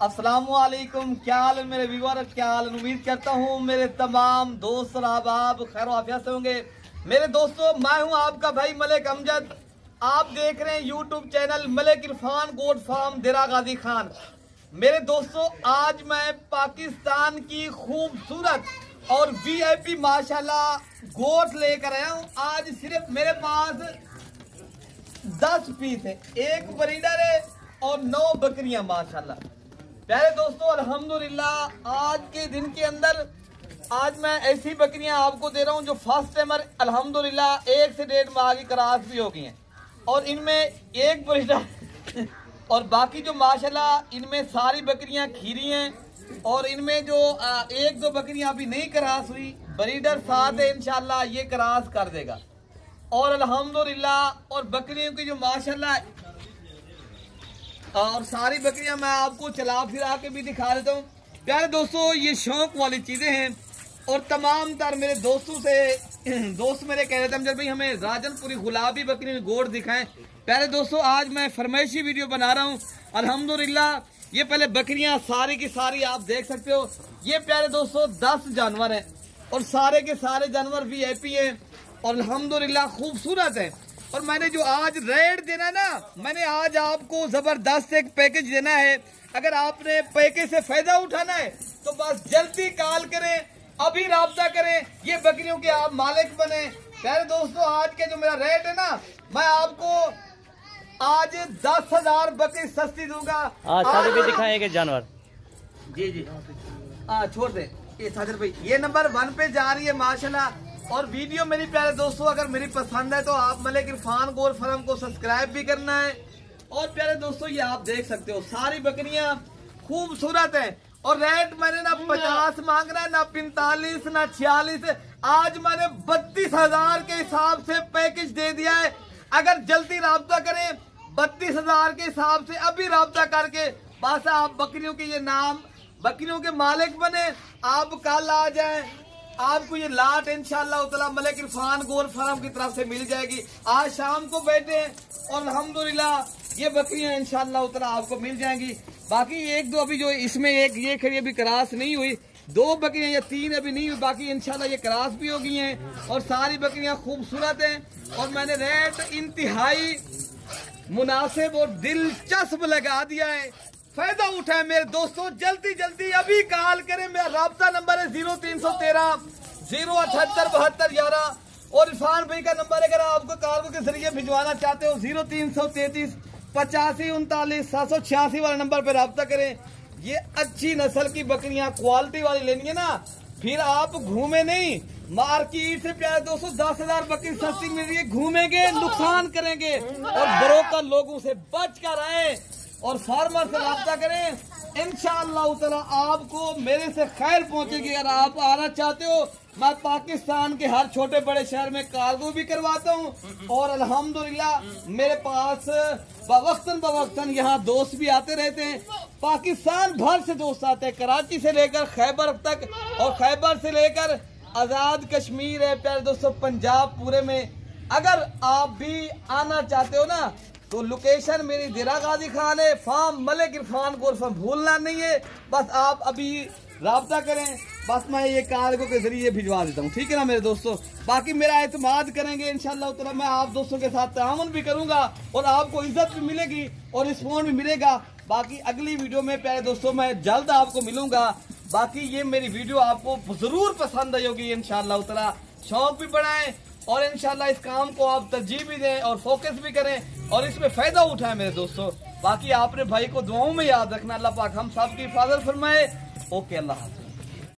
अस्सलामुअलैकुम, क्या हाल है मेरे व्यूअर, क्या हाल है। उम्मीद करता हूँ मेरे तमाम दोस्त और अहबाब खैर आफियत से होंगे। मेरे दोस्तों, मैं हूँ आपका भाई मलिक अमजद। आप देख रहे हैं YouTube channel Malik Irfan goat farm Dera Ghazi Khan. मेरे दोस्तों, आज मैं पाकिस्तान की खूबसूरत और वीआईपी माशाल्लाह गोट लेकर आया हूँ। आज सिर्फ मेरे पास 10 पीस है, एक ब्रीडर है और 9 बकरियां माशाल्लाह। प्यारे दोस्तों, अल्हम्दुलिल्लाह आज के दिन के अंदर आज मैं ऐसी बकरियां आपको दे रहा हूं जो फर्स्ट टाइमर अल्हम्दुलिल्लाह 1 से 1.5 माह की क्रॉस भी हो गई हैं और इनमें एक ब्रीडर और बाकी जो माशाल्लाह इनमें सारी बकरियां खीरी हैं और इनमें जो 1-2 बकरियां अभी नहीं क्रॉस हुई, ब्रीडर साथ है, इंशाल्लाह ये क्रॉस कर देगा। और अल्हम्दुलिल्लाह और बकरियों की जो माशाल्लाह और सारी बकरियां मैं आपको चला फिरा के भी दिखा देता हूँ। प्यारे दोस्तों, ये शौक वाली चीजें हैं और तमाम तर मेरे दोस्तों से दोस्त मेरे कह रहे थे अमजद भाई हमें राजनपुरी गुलाबी बकरी में गोट दिखाएं। प्यारे दोस्तों, आज मैं फरमाइशी वीडियो बना रहा हूँ। अल्हम्दुलिल्लाह ये पहले बकरियां सारी की सारी आप देख सकते हो। ये प्यारे दोस्तों 10 जानवर हैं और सारे के सारे जानवर वीआईपी हैं और अल्हम्दुलिल्लाह खूबसूरत है। और मैंने जो आज रेट देना है ना, मैंने आज आपको जबरदस्त एक पैकेज देना है। अगर आपने पैकेज से फायदा उठाना है तो बस जल्दी कॉल करें, अभी राब्ता करें, ये बकरियों के आप मालिक बने। प्यारे दोस्तों, आज के जो मेरा रेट है ना, मैं आपको आज 10,000 बकरी सस्ती दूंगा। आज भी दिखाएंगे जानवर। जी छोड़ दे ये साजिद भाई, ये नंबर 1 पे जा रही है माशाल्लाह। और वीडियो मेरी प्यारे दोस्तों अगर मेरी पसंद है तो आप मलिक इरफान गोट फार्म को सब्सक्राइब भी करना है। और प्यारे दोस्तों, ये आप देख सकते हो सारी बकरियां खूबसूरत हैं और रेट मैंने ना 50 मांगना है, ना 45, ना 46। आज मैंने 32,000 के हिसाब से पैकेज दे दिया है। अगर जल्दी राब्ता करें 32,000 के हिसाब से अभी राब्ता करके बस आप बकरियों के ये नाम बकरियों के मालिक बने। आप कल आ जाए, आपको ये लाट इंशाअल्लाह ताला मलिक इरफान गोट फार्म की तरफ से मिल जाएगी। आज शाम को बैठे और अल्हम्दुलिल्लाह ये बकरियां इंशाअल्लाह ताला आपको मिल जाएंगी। बाकी 1-2 अभी जो इसमें एक ये खड़ी अभी क्रॉस नहीं हुई, 2 बकरियां या 3 अभी नहीं हुई, बाकी इंशाअल्लाह ये क्रॉस भी हो गई हैं और सारी बकरियां खूबसूरत हैं। और मैंने रेट इंतहाई मुनासिब और दिलचस्प लगा दिया है। फायदा उठाए मेरे दोस्तों, जल्दी जल्दी अभी कॉल करें। मेरा राब्ता नंबर है 0313 078 72 11 और इरफान भाई का नंबर है, अगर आपको कार्गो के जरिए भिजवाना चाहते हो 0333 85 39 786 वाले नंबर पे राब्ता करें। ये अच्छी नस्ल की बकरियां क्वालिटी वाली लेनी है ना, फिर आप घूमे नहीं मार्केट से। प्यारे दोस्तों 10,000 बकरी सस्ती मिल रही है, घूमेंगे नुकसान करेंगे और ब्रोकर लोगों से बच कर आए और फार्मर से राब्ता करें। इंशाअल्लाह ताला आपको मेरे से खैर पहुंचेगी। अगर आप आना चाहते हो, मैं पाकिस्तान के हर छोटे बड़े शहर में कार्गो भी करवाता हूं और अल्हम्दुलिल्लाह मेरे पास बवक्तन यहाँ दोस्त भी आते रहते हैं। पाकिस्तान भर से दोस्त आते हैं, कराची से लेकर खैबर तक और खैबर से लेकर आजाद कश्मीर है प्यारे दोस्तों, पंजाब पूरे में। अगर आप भी आना चाहते हो ना तो लोकेशन मेरी देरा गाजी खान है, farm Malik Irfan goat farm भूलना नहीं है। बस आप अभी राब्ता करें, बस मैं ये कार्गो के जरिए भिजवा देता हूँ, ठीक है ना मेरे दोस्तों। बाकी मेरा एतमाद करेंगे इंशाअल्लाह ताला, मैं आप दोस्तों के साथ ताउन भी करूंगा और आपको इज्जत भी मिलेगी और रिस्पॉन्ड भी मिलेगा। बाकी अगली वीडियो में प्यारे दोस्तों मैं जल्द आपको मिलूंगा। बाकी ये मेरी वीडियो आपको जरूर पसंद आई होगी इंशाअल्लाह ताला। शौक भी बढ़ाएं और इंशाल्लाह इस काम को आप तरजीह भी दें और फोकस भी करें और इसमें फायदा उठाएं मेरे दोस्तों। बाकी आपने भाई को दुआओं में याद रखना। अल्लाह पाक हम सब की हिफाजत फरमाए। ओके, अल्लाह हाफ़िज़।